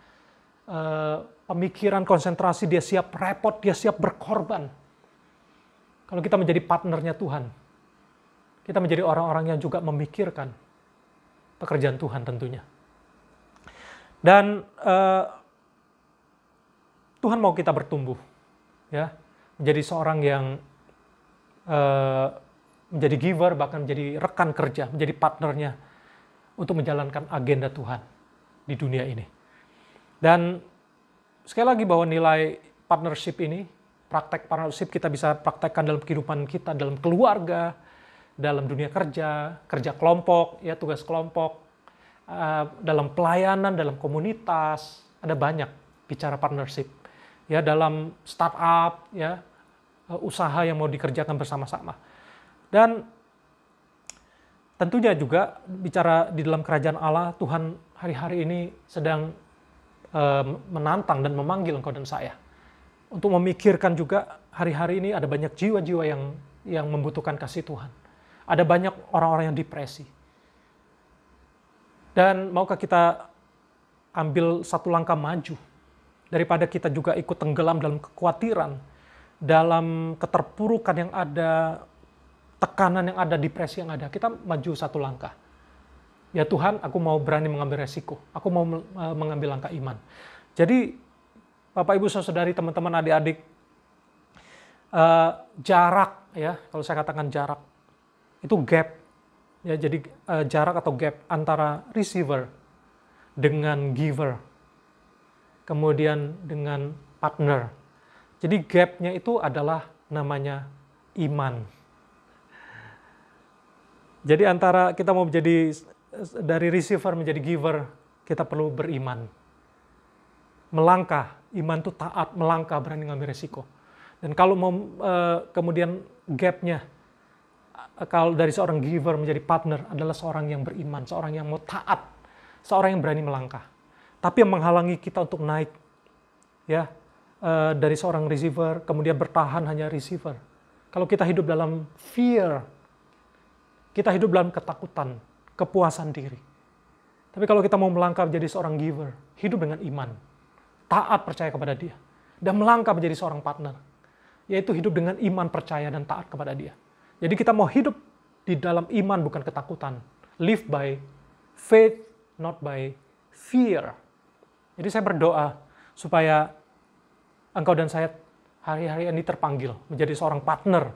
Pemikiran, konsentrasi, dia siap repot, dia siap berkorban. Kalau kita menjadi partnernya Tuhan, kita menjadi orang-orang yang juga memikirkan pekerjaan Tuhan tentunya. Dan Tuhan mau kita bertumbuh, ya, menjadi seorang yang menjadi giver, bahkan menjadi rekan kerja, menjadi partnernya untuk menjalankan agenda Tuhan di dunia ini. Dan sekali lagi bahwa nilai partnership ini, praktek partnership kita bisa praktekkan dalam kehidupan kita, dalam keluarga, dalam dunia kerja, kerja kelompok, ya tugas kelompok, dalam pelayanan, dalam komunitas, ada banyak bicara partnership. Ya dalam startup, ya usaha yang mau dikerjakan bersama-sama. Dan tentunya juga bicara di dalam kerajaan Allah, Tuhan hari-hari ini sedang menantang dan memanggil engkau dan saya. Untuk memikirkan juga hari-hari ini ada banyak jiwa-jiwa yang membutuhkan kasih Tuhan. Ada banyak orang-orang yang depresi. Dan maukah kita ambil satu langkah maju daripada kita juga ikut tenggelam dalam kekhawatiran, dalam keterpurukan yang ada, tekanan yang ada, depresi yang ada. Kita maju satu langkah. Ya Tuhan, aku mau berani mengambil resiko. Aku mau mengambil langkah iman. Jadi, Bapak, Ibu, Saudari, teman-teman, adik-adik, jarak, ya, kalau saya katakan jarak, itu gap. Ya, jadi jarak atau gap antara receiver dengan giver. Kemudian dengan partner. Jadi gap-nya itu adalah namanya iman. Jadi antara kita mau menjadi dari receiver menjadi giver, kita perlu beriman. Melangkah Iman itu taat, melangkah, berani ngambil resiko. Dan kalau mau kemudian gapnya, kalau dari seorang giver menjadi partner adalah seorang yang beriman, seorang yang mau taat, seorang yang berani melangkah. Tapi yang menghalangi kita untuk naik, ya, dari seorang receiver, kemudian bertahan hanya receiver. Kalau kita hidup dalam fear, kita hidup dalam ketakutan, kepuasan diri. Tapi kalau kita mau melangkah menjadi seorang giver, hidup dengan iman, taat percaya kepada dia, dan melangkah menjadi seorang partner, yaitu hidup dengan iman, percaya, dan taat kepada dia. Jadi kita mau hidup di dalam iman bukan ketakutan. Live by faith, not by fear. Jadi saya berdoa supaya engkau dan saya hari-hari ini terpanggil menjadi seorang partner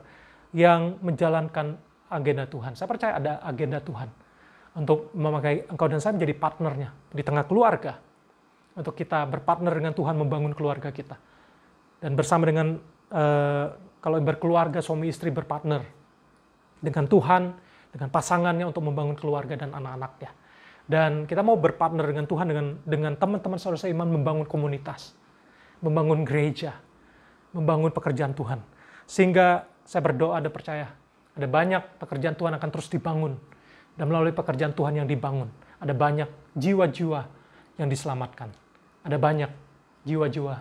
yang menjalankan agenda Tuhan. Saya percaya ada agenda Tuhan untuk memakai engkau dan saya menjadi partnernya di tengah keluarga. Untuk kita berpartner dengan Tuhan membangun keluarga kita. Dan bersama dengan, kalau berkeluarga, suami istri berpartner dengan Tuhan, dengan pasangannya untuk membangun keluarga dan anak-anaknya. Dan kita mau berpartner dengan Tuhan, dengan teman-teman saudara seiman membangun komunitas, membangun gereja, membangun pekerjaan Tuhan. Sehingga saya berdoa dan percaya, ada banyak pekerjaan Tuhan akan terus dibangun. Dan melalui pekerjaan Tuhan yang dibangun, ada banyak jiwa-jiwa yang diselamatkan. Ada banyak jiwa-jiwa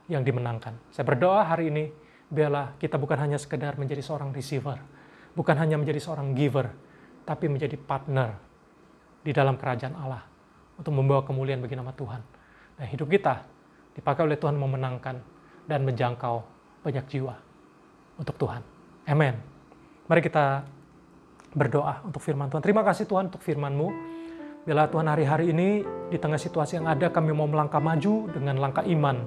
yang dimenangkan. Saya berdoa hari ini, biarlah kita bukan hanya sekedar menjadi seorang receiver, bukan hanya menjadi seorang giver, tapi menjadi partner di dalam kerajaan Allah untuk membawa kemuliaan bagi nama Tuhan. Dan hidup kita dipakai oleh Tuhan memenangkan dan menjangkau banyak jiwa untuk Tuhan. Amin. Mari kita berdoa untuk firman Tuhan. Terima kasih Tuhan untuk firman-Mu. Biarlah Tuhan hari-hari ini di tengah situasi yang ada kami mau melangkah maju dengan langkah iman.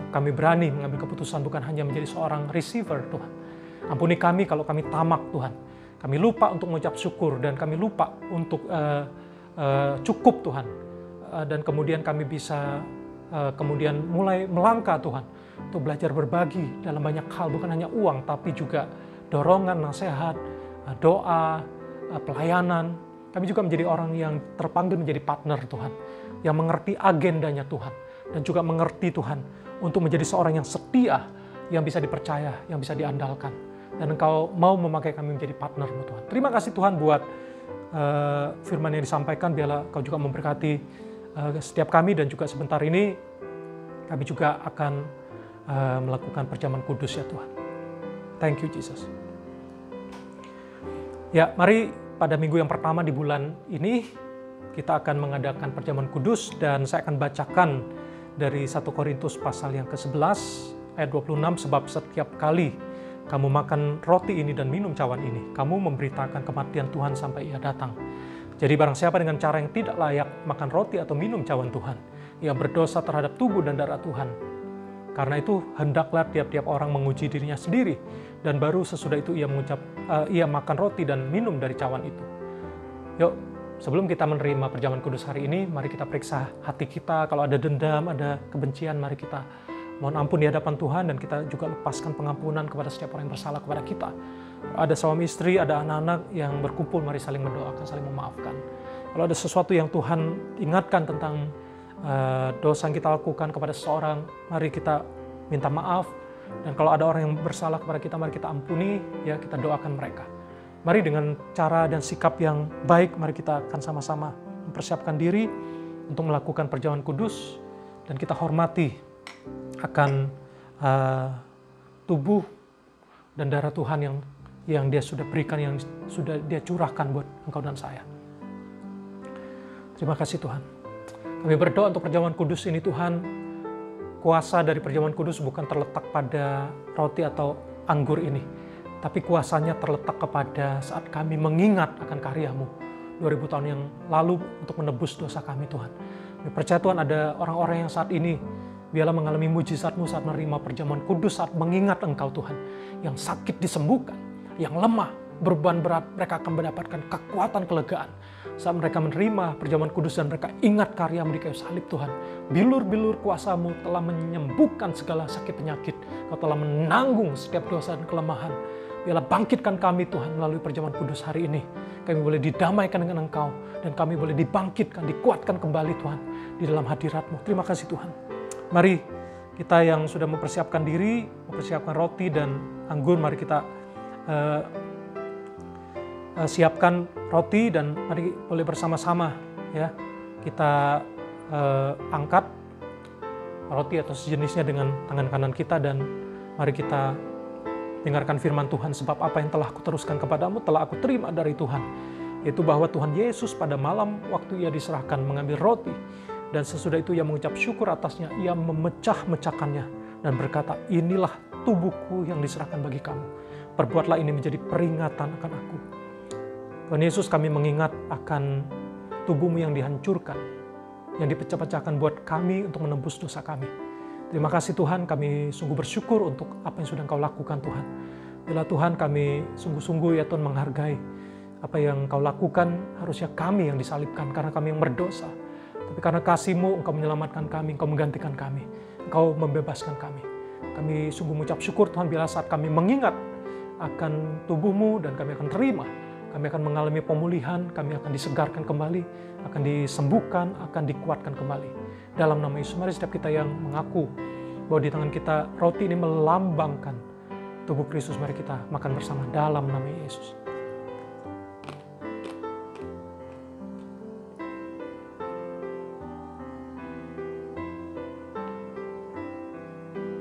Kami berani mengambil keputusan bukan hanya menjadi seorang receiver Tuhan. Ampuni kami kalau kami tamak Tuhan. Kami lupa untuk mengucap syukur dan kami lupa untuk cukup Tuhan. Dan kemudian kami bisa kemudian mulai melangkah Tuhan. Untuk belajar berbagi dalam banyak hal. Bukan hanya uang tapi juga dorongan, nasihat, doa, pelayanan. Kami juga menjadi orang yang terpanggil menjadi partner Tuhan. Yang mengerti agendanya Tuhan. Dan juga mengerti Tuhan untuk menjadi seorang yang setia, yang bisa dipercaya, yang bisa diandalkan. Dan Engkau mau memakai kami menjadi partner-Mu Tuhan. Terima kasih Tuhan buat firman yang disampaikan. Biarlah Engkau juga memberkati setiap kami dan juga sebentar ini kami juga akan melakukan perjamuan kudus ya Tuhan. Thank you Jesus. Ya, mari pada minggu yang pertama di bulan ini kita akan mengadakan perjamuan kudus dan saya akan bacakan dari 1 Korintus pasal yang ke-11 ayat 26, sebab setiap kali kamu makan roti ini dan minum cawan ini, kamu memberitakan kematian Tuhan sampai Ia datang. Jadi barang siapa dengan cara yang tidak layak makan roti atau minum cawan Tuhan, ia berdosa terhadap tubuh dan darah Tuhan. Karena itu hendaklah tiap-tiap orang menguji dirinya sendiri, dan baru sesudah itu ia makan roti dan minum dari cawan itu. Yuk, sebelum kita menerima perjamuan kudus hari ini, mari kita periksa hati kita. Kalau ada dendam, ada kebencian, mari kita mohon ampun di hadapan Tuhan dan kita juga lepaskan pengampunan kepada setiap orang yang bersalah kepada kita. Ada suami istri, ada anak-anak yang berkumpul, mari saling mendoakan, saling memaafkan. Kalau ada sesuatu yang Tuhan ingatkan tentang dosa yang kita lakukan kepada seseorang, mari kita minta maaf. Dan kalau ada orang yang bersalah kepada kita, mari kita ampuni, ya kita doakan mereka. Mari dengan cara dan sikap yang baik, mari kita akan sama-sama mempersiapkan diri untuk melakukan perjamuan kudus dan kita hormati akan tubuh dan darah Tuhan yang Dia sudah berikan, yang sudah Dia curahkan buat engkau dan saya. Terima kasih Tuhan. Kami berdoa untuk perjamuan kudus ini Tuhan. Kuasa dari perjamuan kudus bukan terletak pada roti atau anggur ini, tapi kuasanya terletak kepada saat kami mengingat akan karya-Mu 2000 tahun yang lalu untuk menebus dosa kami Tuhan. Kami percaya Tuhan ada orang-orang yang saat ini biarlah mengalami mujizat-Mu saat menerima perjamuan kudus, saat mengingat Engkau Tuhan. Yang sakit disembuhkan, yang lemah, beban berat, mereka akan mendapatkan kekuatan, kelegaan. Saat mereka menerima perjamuan kudus dan mereka ingat karya-Mu di kayu salib Tuhan. Bilur-bilur kuasa-Mu telah menyembuhkan segala sakit penyakit. Kau telah menanggung setiap dosa dan kelemahan. Biarlah bangkitkan kami Tuhan melalui perjamuan kudus hari ini. Kami boleh didamaikan dengan Engkau dan kami boleh dibangkitkan, dikuatkan kembali Tuhan di dalam hadirat-Mu. Terima kasih Tuhan. Mari Kita yang sudah mempersiapkan diri, mempersiapkan roti dan anggur, mari kita siapkan roti dan mari boleh bersama-sama ya kita angkat roti atau sejenisnya dengan tangan kanan kita dan mari kita dengarkan firman Tuhan. Sebab apa yang telah kuteruskan kepadamu telah aku terima dari Tuhan, yaitu bahwa Tuhan Yesus pada malam waktu ia diserahkan mengambil roti dan sesudah itu ia mengucap syukur atasnya, ia memecah-mecahkannya dan berkata, inilah tubuhku yang diserahkan bagi kamu, perbuatlah ini menjadi peringatan akan aku. Tuhan Yesus, kami mengingat akan tubuhmu yang dihancurkan, yang dipecah-pecahkan buat kami untuk menembus dosa kami. Terima kasih Tuhan, kami sungguh bersyukur untuk apa yang sudah Engkau lakukan Tuhan. Bila Tuhan, kami sungguh-sungguh ya Tuhan menghargai apa yang Engkau lakukan, harusnya kami yang disalibkan karena kami yang berdosa. Tapi karena kasih-Mu, Engkau menyelamatkan kami, Engkau menggantikan kami, Engkau membebaskan kami. Kami sungguh mengucap syukur Tuhan bila saat kami mengingat akan tubuh-Mu dan kami akan terima. Kami akan mengalami pemulihan, kami akan disegarkan kembali, akan disembuhkan, akan dikuatkan kembali. Dalam nama Yesus, mari setiap kita yang mengaku bahwa di tangan kita roti ini melambangkan tubuh Kristus, mari kita makan bersama dalam nama Yesus.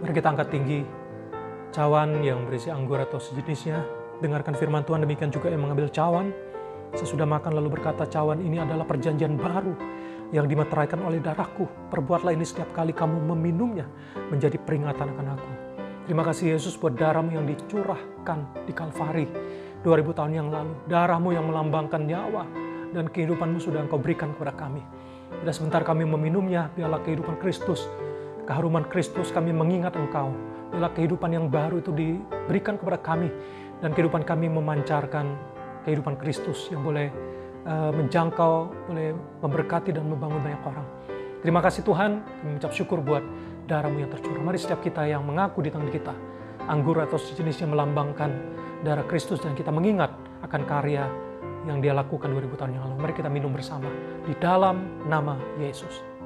Mari kita angkat tinggi cawan yang berisi anggur atau sejenisnya. Dengarkan firman Tuhan, demikian juga yang mengambil cawan sesudah makan lalu berkata, cawan ini adalah perjanjian baru yang dimeteraikan oleh darahku. Perbuatlah ini setiap kali kamu meminumnya menjadi peringatan akan aku. Terima kasih Yesus buat darahmu yang dicurahkan di Kalvari 2000 tahun yang lalu. Darahmu yang melambangkan nyawa dan kehidupanmu sudah Engkau berikan kepada kami. Bila sebentar kami meminumnya, biarlah kehidupan Kristus, keharuman Kristus, kami mengingat Engkau. Bila kehidupan yang baru itu diberikan kepada kami, dan kehidupan kami memancarkan kehidupan Kristus yang boleh menjangkau, boleh memberkati dan membangun banyak orang. Terima kasih Tuhan, kami mengucap syukur buat darah-Mu yang tercurah. Mari setiap kita yang mengaku di tangan kita, anggur atau sejenisnya melambangkan darah Kristus dan kita mengingat akan karya yang Dia lakukan 2000 tahun yang lalu. Mari kita minum bersama di dalam nama Yesus.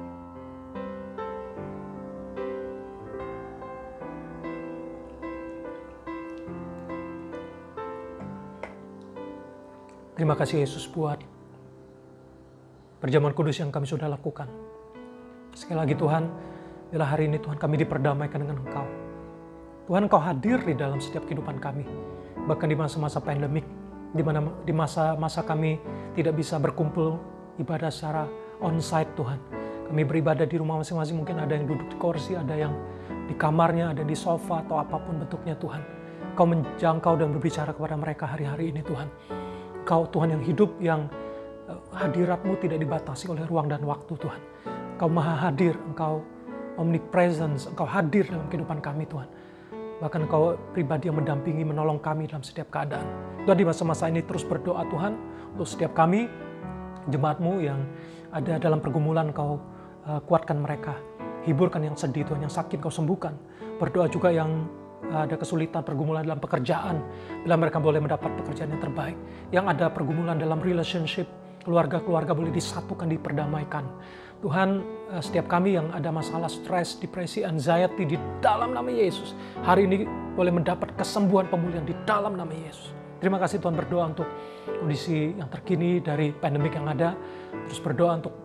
Terima kasih Yesus buat perjamuan kudus yang kami sudah lakukan. Sekali lagi Tuhan, bila hari ini Tuhan kami diperdamaikan dengan Engkau. Tuhan, Engkau hadir di dalam setiap kehidupan kami. Bahkan di masa-masa pandemik, di masa-masa kami tidak bisa berkumpul ibadah secara on-site Tuhan. Kami beribadah di rumah masing-masing, mungkin ada yang duduk di kursi, ada yang di kamarnya, ada yang di sofa atau apapun bentuknya Tuhan. Engkau menjangkau dan berbicara kepada mereka hari-hari ini Tuhan. Engkau Tuhan yang hidup, yang hadirat-Mu tidak dibatasi oleh ruang dan waktu Tuhan. Engkau maha hadir, Engkau omnipresence, Engkau hadir dalam kehidupan kami Tuhan. Bahkan Engkau pribadi yang mendampingi, menolong kami dalam setiap keadaan. Tuhan, di masa-masa ini terus berdoa Tuhan untuk setiap kami, jemaat-Mu yang ada dalam pergumulan, Engkau kuatkan mereka. Hiburkan yang sedih Tuhan, yang sakit Engkau sembuhkan. Berdoa juga yang ada kesulitan, pergumulan dalam pekerjaan, bila mereka boleh mendapat pekerjaan yang terbaik. Yang ada pergumulan dalam relationship, keluarga-keluarga boleh disatukan, diperdamaikan. Tuhan, setiap kami yang ada masalah stres, depresi, anxiety, di dalam nama Yesus, hari ini boleh mendapat kesembuhan, pemulihan di dalam nama Yesus. Terima kasih Tuhan, berdoa untuk kondisi yang terkini dari pandemik yang ada. Terus berdoa untuk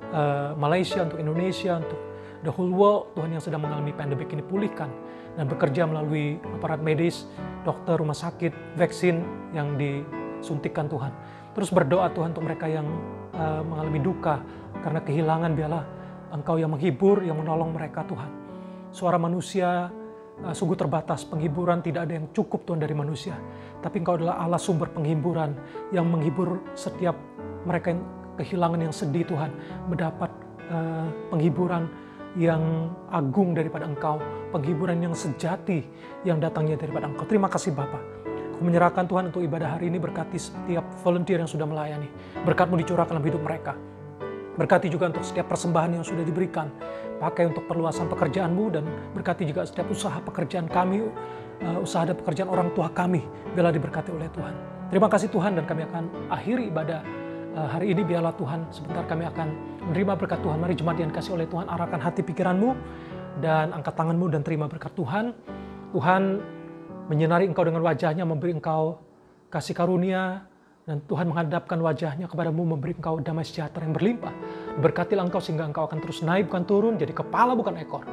Malaysia, untuk Indonesia, untuk the whole world, Tuhan, yang sedang mengalami pandemik ini, pulihkan dan bekerja melalui aparat medis, dokter, rumah sakit, vaksin yang disuntikan Tuhan. Terus berdoa Tuhan untuk mereka yang mengalami duka karena kehilangan, biarlah Engkau yang menghibur, yang menolong mereka Tuhan. Suara manusia sungguh terbatas, penghiburan tidak ada yang cukup Tuhan dari manusia. Tapi Engkau adalah Allah sumber penghiburan yang menghibur setiap mereka yang kehilangan, yang sedih Tuhan, mendapat penghiburan yang agung daripada Engkau, penghiburan yang sejati yang datangnya daripada Engkau. Terima kasih Bapa. Aku menyerahkan Tuhan untuk ibadah hari ini, berkati setiap volunteer yang sudah melayani. Berkat-Mu dicurahkan dalam hidup mereka. Berkati juga untuk setiap persembahan yang sudah diberikan. Pakai untuk perluasan pekerjaan-Mu dan berkati juga setiap usaha pekerjaan kami, usaha dan pekerjaan orang tua kami. Biarlah diberkati oleh Tuhan. Terima kasih Tuhan, dan kami akan akhiri ibadah hari ini. Biarlah Tuhan, sebentar kami akan menerima berkat Tuhan. Mari jemaat yang dikasihi oleh Tuhan, arahkan hati pikiran-Mu dan angkat tanganmu dan terima berkat Tuhan. Tuhan menyinari engkau dengan wajahnya, memberi engkau kasih karunia, dan Tuhan menghadapkan wajahnya kepadamu, memberi engkau damai sejahtera yang berlimpah. Berkatilah engkau sehingga engkau akan terus naik bukan turun, jadi kepala bukan ekor.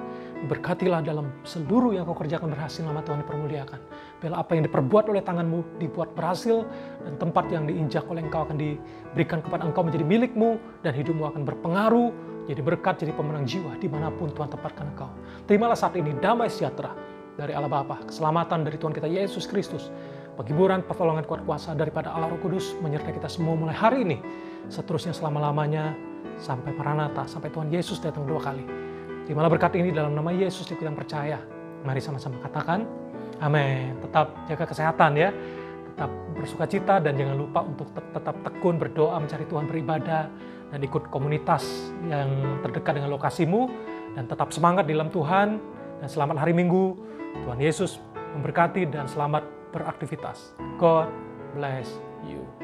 Berkatilah dalam seluruh yang kau kerjakan berhasil, nama Tuhan dipermuliakan. Bila apa yang diperbuat oleh tanganmu dibuat berhasil, dan tempat yang diinjak oleh engkau akan diberikan kepada engkau menjadi milikmu, dan hidupmu akan berpengaruh, jadi berkat, jadi pemenang jiwa dimanapun Tuhan tempatkan engkau. Terimalah saat ini damai sejahtera dari Allah Bapa, keselamatan dari Tuhan kita Yesus Kristus, penghiburan, pertolongan, kuat kuasa daripada Allah Roh Kudus menyertai kita semua mulai hari ini, seterusnya selama-lamanya, sampai Maranatha, sampai Tuhan Yesus datang 2 kali. Terimalah berkat ini dalam nama Yesus yang kita percaya. Mari sama-sama katakan, amin. Tetap jaga kesehatan ya, tetap bersuka cita, dan jangan lupa untuk tetap tekun berdoa, mencari Tuhan, beribadah, dan ikut komunitas yang terdekat dengan lokasimu, dan tetap semangat di dalam Tuhan, dan selamat hari Minggu. Tuhan Yesus memberkati dan selamat beraktivitas. God bless you.